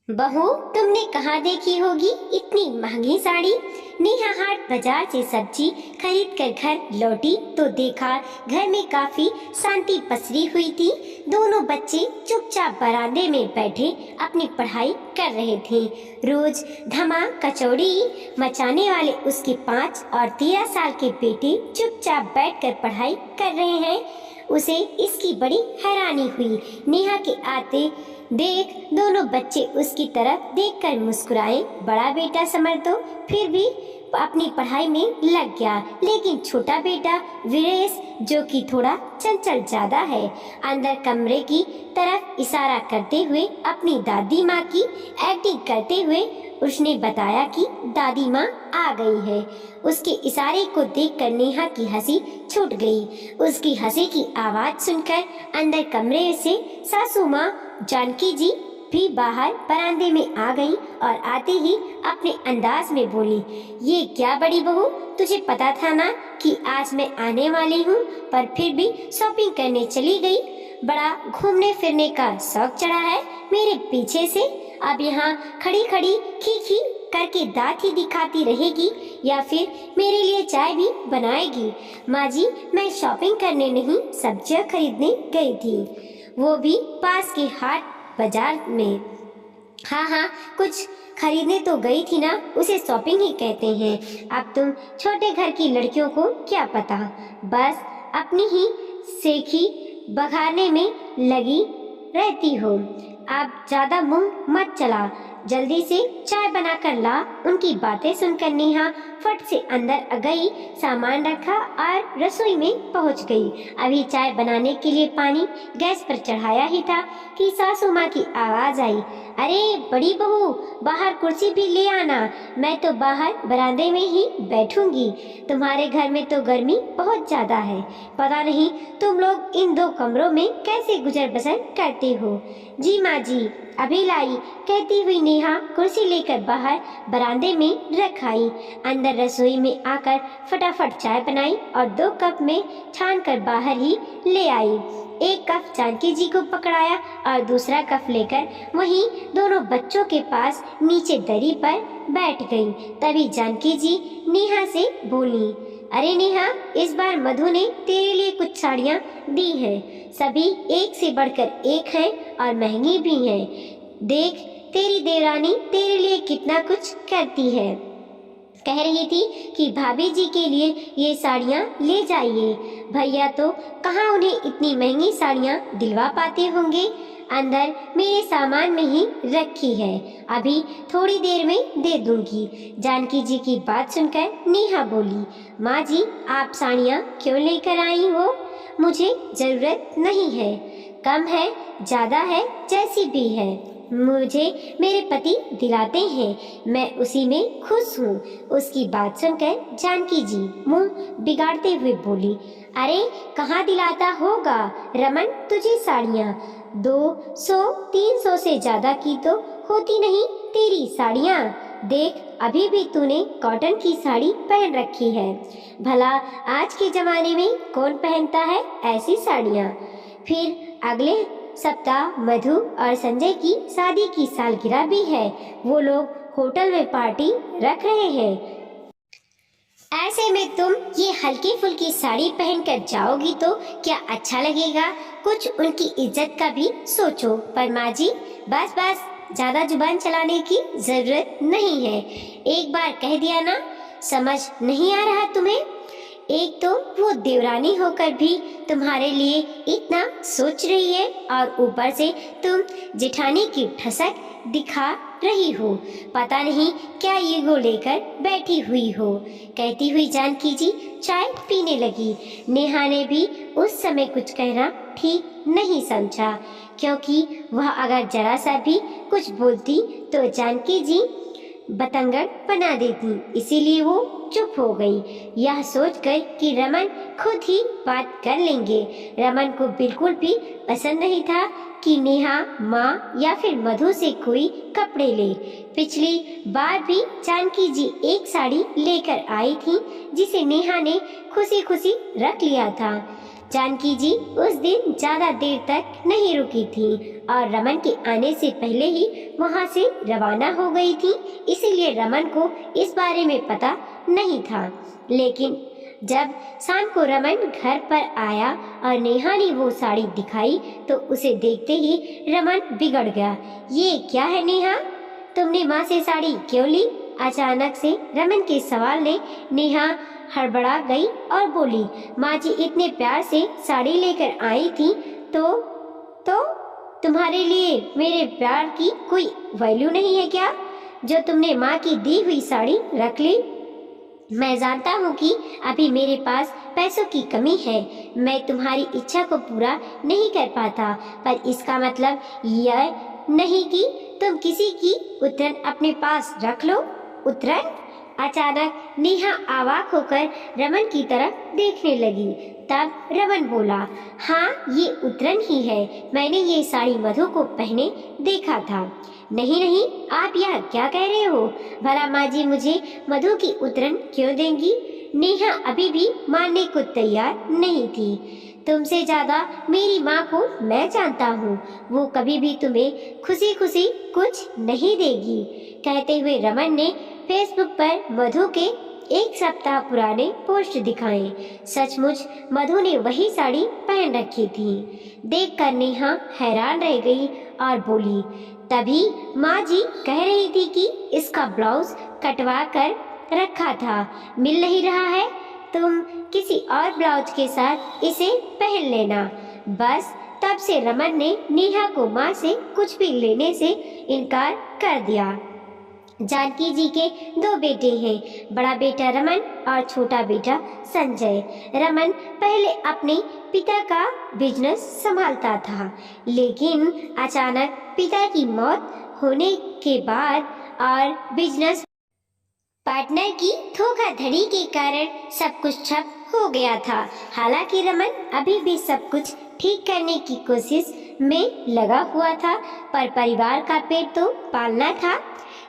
बहू, तुमने कहाँ देखी होगी इतनी महंगी साड़ी। नेहा हाट बाजार से सब्जी खरीद कर घर लौटी तो देखा घर में काफी शांति पसरी हुई थी। दोनों बच्चे चुपचाप बरामदे में बैठे अपनी पढ़ाई कर रहे थे। रोज धमा कचौड़ी मचाने वाले उसके 5 और 13 साल के बेटे चुपचाप बैठकर पढ़ाई कर रहे हैं। उसे इसकी बड़ी हैरानी हुई। नेहा के आते देख दोनों बच्चे उसकी तरफ देखकर मुस्कुराए। बड़ा बेटा समर तो फिर भी अपनी पढ़ाई में लग गया, लेकिन छोटा बेटा वीरेश, जो कि थोड़ा चंचल ज्यादा है, अंदर कमरे की तरफ इशारा करते हुए अपनी दादी माँ की एक्टिंग करते हुए उसने बताया कि दादी माँ आ गई है। उसके इशारे को देखकर नेहा की हंसी छूट गई। उसकी हंसी की आवाज सुनकर अंदर कमरे से सासू माँ जानकी जी भी बाहर बरामदे में आ गई और आते ही अपने अंदाज में बोली, ये क्या बड़ी बहू, तुझे पता था ना कि आज मैं आने वाली हूँ, पर फिर भी शॉपिंग करने चली गई। बड़ा घूमने फिरने का शौक चढ़ा है मेरे पीछे से। अब यहाँ खड़ी खड़ी खी खी करके दांत ही दिखाती रहेगी या फिर मेरे लिए चाय भी बनाएगी। माँ जी, मैं शॉपिंग करने नहीं, सब्जियाँ खरीदने गई थी, वो भी पास के हाट बाजार में। हाँ, कुछ खरीदने तो गई थी ना, उसे शॉपिंग ही कहते हैं। अब तुम छोटे घर की लड़कियों को क्या पता, बस अपनी ही सेखी बघारने में लगी रहती हो। आप ज्यादा मुंह मत चला, जल्दी से चाय बनाकर ला। उनकी बातें सुनकर नेहा फट से अंदर गई, सामान रखा और रसोई में पहुंच गई। अभी चाय बनाने के लिए पानी गैस पर चढ़ाया ही था कि सासू माँ की आवाज आई, अरे बड़ी बहू, बाहर कुर्सी भी ले आना, मैं तो बाहर बरामदे में ही बैठूंगी। तुम्हारे घर में तो गर्मी बहुत ज्यादा है, पता नहीं तुम लोग इन 2 कमरों में कैसे गुजर बसर करते हो। जी माँ जी, अभी लाई, कहती हुई नेहा कुर्सी लेकर बाहर बरामदे में रख आई। अंदर रसोई में आकर फटाफट चाय बनाई और 2 कप में छान कर बाहर ही ले आई। एक कप जानकी जी को पकड़ाया और दूसरा कप लेकर वहीं दोनों बच्चों के पास नीचे दरी पर बैठ गई। तभी जानकी जी नेहा से बोली, अरे नेहा, इस बार मधु ने तेरे लिए कुछ साड़ियाँ दी हैं, सभी एक से बढ़कर एक हैं और महंगी भी हैं। देख तेरी देवरानी तेरे लिए कितना कुछ करती है। कह रही थी कि भाभी जी के लिए ये साड़ियाँ ले जाइए। भैया तो कहाँ उन्हें इतनी महंगी साड़ियाँ दिलवा पाते होंगे। अंदर मेरे सामान में ही रखी है, अभी थोड़ी देर में दे दूंगी। जानकी जी की बात सुनकर नेहा बोली, माँ जी, आप साड़ियाँ क्यों लेकर आई हो? मुझे जरूरत नहीं है, कम है ज्यादा है जैसी भी है, मुझे मेरे पति दिलाते हैं, मैं उसी में खुश हूँ। उसकी बात सुनकर जानकी जी मुंह बिगाड़ते हुए बोली, अरे कहाँ दिलाता होगा रमन तुझे साड़ियाँ, 200-300 से ज्यादा की तो होती नहीं तेरी साड़ियाँ। देख अभी भी तूने कॉटन की साड़ी पहन रखी है, भला आज के जमाने में कौन पहनता है ऐसी साड़ियाँ। फिर अगले सप्ताह मधु और संजय की शादी की सालगिरह भी है, वो लोग होटल में पार्टी रख रहे हैं। ऐसे में तुम ये हल्की फुल्की साड़ी पहनकर जाओगी तो क्या अच्छा लगेगा? कुछ उनकी इज्जत का भी सोचो। पर माँ जी, बस बस, ज्यादा जुबान चलाने की जरूरत नहीं है, एक बार कह दिया ना। समझ नहीं आ रहा तुम्हें? एक तो वो देवरानी होकर भी तुम्हारे लिए इतना सोच रही है और ऊपर से तुम जेठानी की ठसक दिखा रही हो, पता नहीं क्या ईगो लेकर बैठी हुई हो। कहती हुई जानकी जी चाय पीने लगी। नेहा ने भी उस समय कुछ कहना ठीक नहीं समझा, क्योंकि वह अगर जरा सा भी कुछ बोलती तो जानकी जी बतंगड़ बना देती, इसीलिए वो चुप हो गई, यह सोचकर कि रमन खुद ही बात कर लेंगे। रमन को बिल्कुल भी पसंद नहीं था कि नेहा माँ या फिर मधु से कोई कपड़े ले। पिछली बार भी जानकी जी एक साड़ी लेकर आई थी, जिसे नेहा ने खुशी खुशी रख लिया था। जानकी जी उस दिन ज्यादा देर तक नहीं रुकी थी और रमन के आने से पहले ही वहां से रवाना हो गई थी, इसीलिए रमन को इस बारे में पता नहीं था। लेकिन जब शाम को रमन घर पर आया और नेहा ने वो साड़ी दिखाई तो उसे देखते ही रमन बिगड़ गया। ये क्या है नेहा, तुमने माँ से साड़ी क्यों ली? अचानक से रमन के सवाल ने नेहा हड़बड़ा गई और बोली, माँ जी इतने प्यार से साड़ी लेकर आई थी तो तुम्हारे लिए मेरे प्यार की कोई वैल्यू नहीं है क्या, जो तुमने माँ की दी हुई साड़ी रख ली? मैं जानता हूँ कि अभी मेरे पास पैसों की कमी है, मैं तुम्हारी इच्छा को पूरा नहीं कर पाता, पर इसका मतलब यह नहीं कि तुम किसी की उतरन अपने पास रख लो। उतरन? अचानक नेहा अवाक होकर रमन की तरफ देखने लगी। तब रमन बोला, हाँ ये उतरन ही है, मैंने ये साड़ी मधु को पहने देखा था। नहीं नहीं, आप यह क्या कह रहे हो? भला माँ जी मुझे मधु की उतरन क्यों देंगी? नेहा अभी भी मानने को तैयार नहीं थी। तुमसे ज्यादा मेरी माँ को मैं जानता हूँ, वो कभी भी तुम्हें खुशी खुशी कुछ नहीं देगी। कहते हुए रमन ने फेसबुक पर मधु के 1 सप्ताह पुराने पोस्ट दिखाए। सचमुच मधु ने वही साड़ी पहन रखी थी। देखकर नेहा हैरान रह गई और बोली, तभी माँ जी कह रही थी कि इसका ब्लाउज कटवा कर रखा था, मिल नहीं रहा है, तुम किसी और ब्लाउज के साथ इसे पहन लेना। बस तब से रमन ने नेहा को माँ से कुछ भी लेने से इनकार कर दिया। जानकी जी के 2 बेटे हैं, बड़ा बेटा रमन और छोटा बेटा संजय। रमन पहले अपने पिता का बिजनेस संभालता था, लेकिन अचानक पिता की मौत होने के बाद और बिजनेस पार्टनर की धोखाधड़ी के कारण सब कुछ ठप हो गया था। हालांकि रमन अभी भी सब कुछ ठीक करने की कोशिश में लगा हुआ था, पर परिवार का पेट तो पालना था।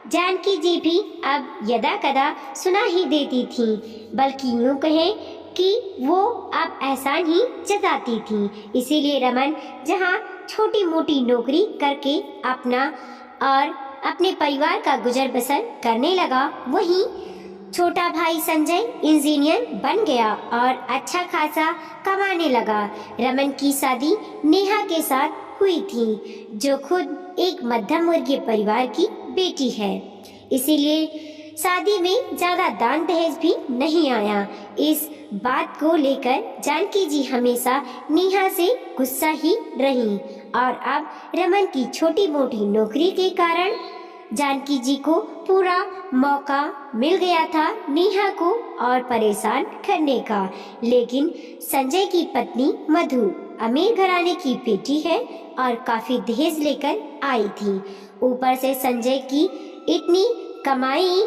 जानकी जी भी अब यदा कदा सुना ही देती थी, बल्कि यूं कहें कि वो अब एहसान ही जताती थी। इसीलिए रमन जहां छोटी मोटी नौकरी करके अपना और अपने परिवार का गुजर बसर करने लगा, वहीं छोटा भाई संजय इंजीनियर बन गया और अच्छा खासा कमाने लगा। रमन की शादी नेहा के साथ हुई थी, जो खुद एक मध्यम वर्गीय परिवार की बेटी है, इसीलिए शादी में ज्यादा दान दहेज भी नहीं आया। इस बात को लेकर जानकी जी हमेशा नेहा से गुस्सा ही रही और अब रमन की छोटी मोटी नौकरी के कारण जानकी जी को पूरा मौका मिल गया था नेहा को और परेशान करने का। लेकिन संजय की पत्नी मधु अमीर घराने की बेटी है और काफी दहेज लेकर आई थी। ऊपर से संजय की इतनी कमाई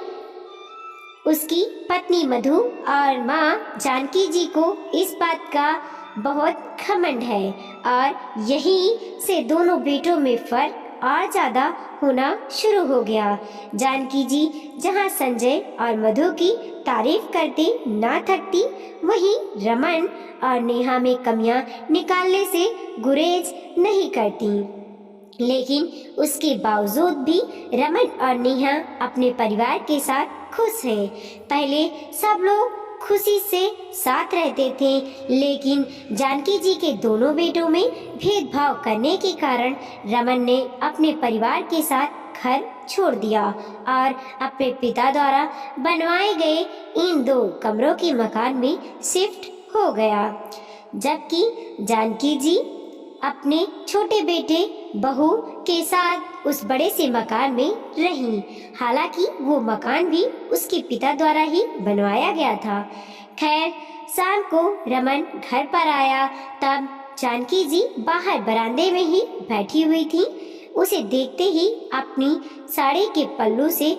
उसकी पत्नी मधु और माँ जानकी जी को इस बात का बहुत घमंड है और यहीं से दोनों बेटों में फर्क और ज्यादा होना शुरू हो गया। जानकी जी जहां संजय और मधु की तारीफ करते ना थकती, वहीं रमन और नेहा में कमियां निकालने से गुरेज नहीं करती। लेकिन उसके बावजूद भी रमन और नेहा अपने परिवार के साथ खुश हैं। पहले सब लोग खुशी से साथ रहते थे, लेकिन जानकी जी के दोनों बेटों में भेदभाव करने के कारण रमन ने अपने परिवार के साथ घर छोड़ दिया और अपने पिता द्वारा बनवाए गए इन 2 कमरों के मकान में शिफ्ट हो गया। जबकि जानकी जी अपने छोटे बेटे बहू के साथ उस बड़े से मकान में रही। हालांकि वो मकान भी उसके पिता द्वारा ही बनवाया गया था। खैर शाम को रमन घर पर आया, तब जानकी जी बाहर बरामदे में ही बैठी हुई थी। उसे देखते ही अपनी साड़ी के पल्लू से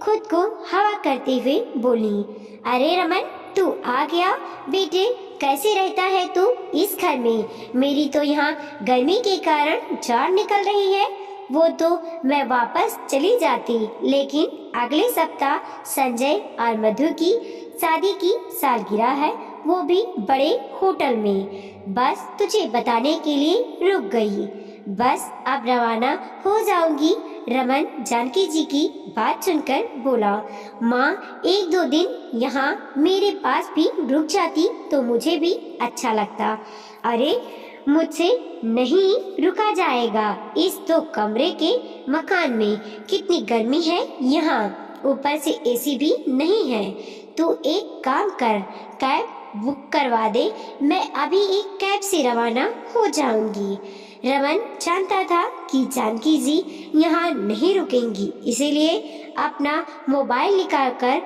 खुद को हवा करते हुए बोली, अरे रमन तू आ गया बेटे, कैसे रहता है तू इस घर में? मेरी तो यहाँ गर्मी के कारण जान निकल रही है। वो तो मैं वापस चली जाती, लेकिन अगले सप्ताह संजय और मधु की शादी की सालगिरह है वो भी बड़े होटल में। बस तुझे बताने के लिए रुक गई। बस अब रवाना हो जाऊंगी। रमन जानकी जी की बात सुनकर बोला, माँ 1-2 दिन यहाँ मेरे पास भी रुक जाती तो मुझे भी अच्छा लगता। अरे मुझसे नहीं रुका जाएगा। इस 2 कमरे के मकान में कितनी गर्मी है यहाँ, ऊपर से एसी भी नहीं है। तू एक काम कर, कैब बुक करवा दे, मैं अभी एक कैब से रवाना हो जाऊंगी। रमन जानता था कि जानकी जी यहाँ नहीं रुकेंगी, इसीलिए अपना मोबाइल निकालकर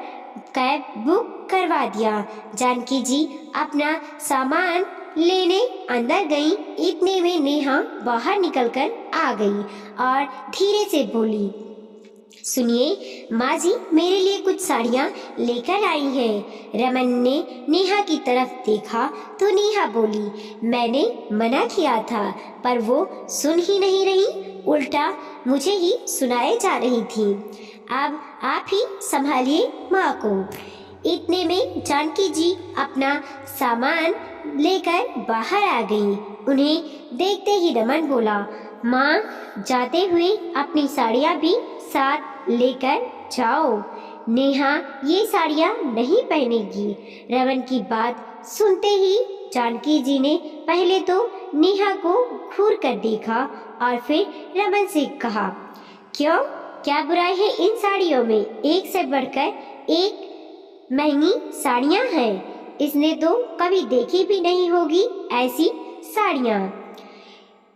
कैब बुक करवा दिया। जानकी जी अपना सामान लेने अंदर गई। इतने में नेहा बाहर निकलकर आ गई और धीरे से बोली, सुनिए माँ जी, मेरे लिए कुछ साड़ियाँ लेकर आई हैं। रमन ने नेहा की तरफ देखा तो नेहा बोली, मैंने मना किया था पर वो सुन ही नहीं रही, उल्टा मुझे ही सुनाए जा रही थी। अब आप ही संभालिए माँ को। इतने में जानकी जी अपना सामान लेकर बाहर आ गई। उन्हें देखते ही रमन बोला, माँ जाते हुए अपनी साड़ियाँ भी साथ लेकर जाओ, नेहा ये साड़ियाँ नहीं पहनेगी। रमन की बात सुनते ही जानकी जी ने पहले तो नेहा को घूर कर देखा और फिर रमन से कहा, क्यों, क्या बुराई है इन साड़ियों में? एक से बढ़कर एक महंगी साड़ियाँ हैं। इसने तो कभी देखी भी नहीं होगी ऐसी साड़ियाँ।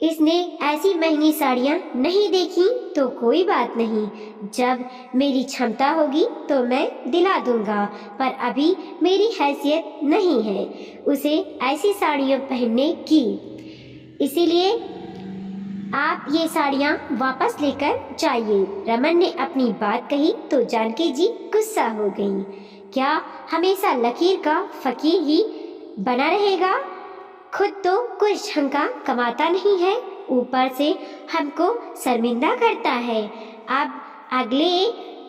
इसने ऐसी महंगी साड़ियाँ नहीं देखी तो कोई बात नहीं, जब मेरी क्षमता होगी तो मैं दिला दूंगा, पर अभी मेरी हैसियत नहीं है उसे ऐसी साड़ियाँ पहनने की। इसीलिए आप ये साड़ियाँ वापस लेकर जाइए। रमन ने अपनी बात कही तो जानकी जी गुस्सा हो गई। क्या हमेशा लकीर का फकीर ही बना रहेगा? खुद तो कुछ ढंग का कमाता नहीं है, ऊपर से हमको शर्मिंदा करता है। अब अगले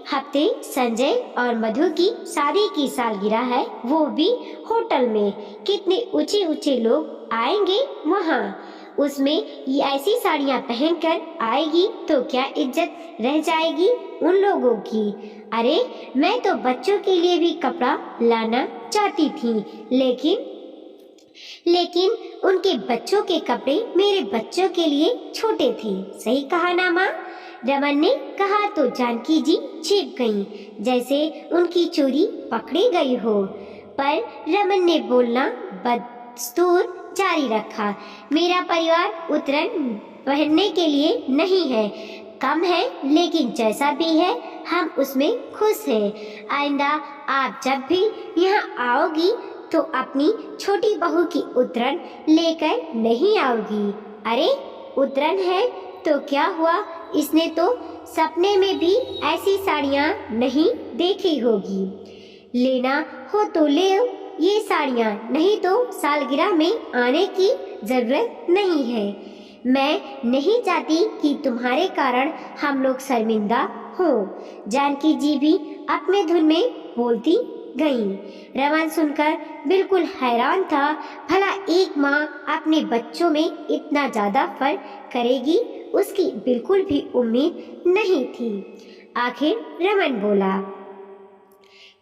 हफ्ते संजय और मधु की शादी की सालगिरह है, वो भी होटल में। कितने ऊंचे ऊंचे लोग आएंगे वहाँ। उसमें ये ऐसी साड़ियाँ पहनकर आएगी तो क्या इज्जत रह जाएगी उन लोगों की। अरे मैं तो बच्चों के लिए भी कपड़ा लाना चाहती थी, लेकिन उनके बच्चों के कपड़े मेरे बच्चों के लिए छोटे थे। सही कहा ना माँ? रमन ने कहा तो जानकी जी छिप गईं, जैसे उनकी चोरी पकड़ी गई हो। पर रमन ने बोलना बदस्तूर जारी रखा, मेरा परिवार उतरन पहनने के लिए नहीं है, कम है, लेकिन जैसा भी है हम उसमें खुश हैं। आइंदा आप जब भी यहाँ आओगी तो अपनी छोटी बहू की उतरन लेकर नहीं आओगी। अरे उतरन है तो क्या हुआ, इसने तो सपने में भी ऐसी साड़ियाँ नहीं देखी होगी। लेना हो तो ले ये साड़ियाँ, नहीं तो सालगिरह में आने की जरूरत नहीं है। मैं नहीं चाहती कि तुम्हारे कारण हम लोग शर्मिंदा हो। जानकी जी भी अपने धुन में बोलती गईं। रमन सुनकर बिल्कुल हैरान था, भला एक माँ अपने बच्चों में इतना ज्यादा फर्क करेगी, उसकी बिल्कुल भी उम्मीद नहीं थी। आखिर रमन बोला,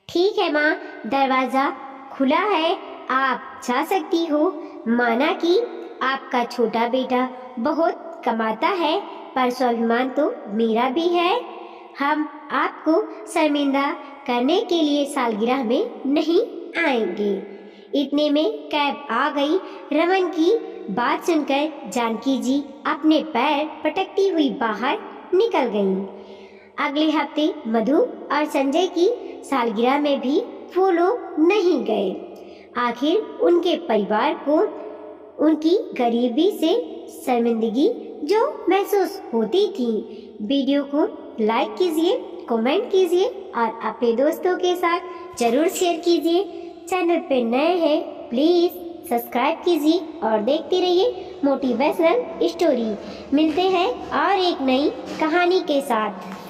ठीक है माँ, दरवाजा खुला है, आप जा सकती हो। माना कि आपका छोटा बेटा बहुत कमाता है, पर स्वाभिमान तो मेरा भी है। हम आपको शर्मिंदा करने के लिए सालगिरह में नहीं आएंगे। इतने में कैब आ गई। रमन की बात सुनकर जानकी जी अपने पैर पटकती हुई बाहर निकल गईं। अगले हफ्ते मधु और संजय की सालगिरह में भी वो लोग नहीं गए। आखिर उनके परिवार को उनकी गरीबी से शर्मिंदगी जो महसूस होती थी। वीडियो को लाइक कीजिए, कमेंट कीजिए और अपने दोस्तों के साथ जरूर शेयर कीजिए। चैनल पे नए हैं प्लीज़ सब्सक्राइब कीजिए और देखते रहिए मोटिवेशनल स्टोरी। मिलते हैं और एक नई कहानी के साथ।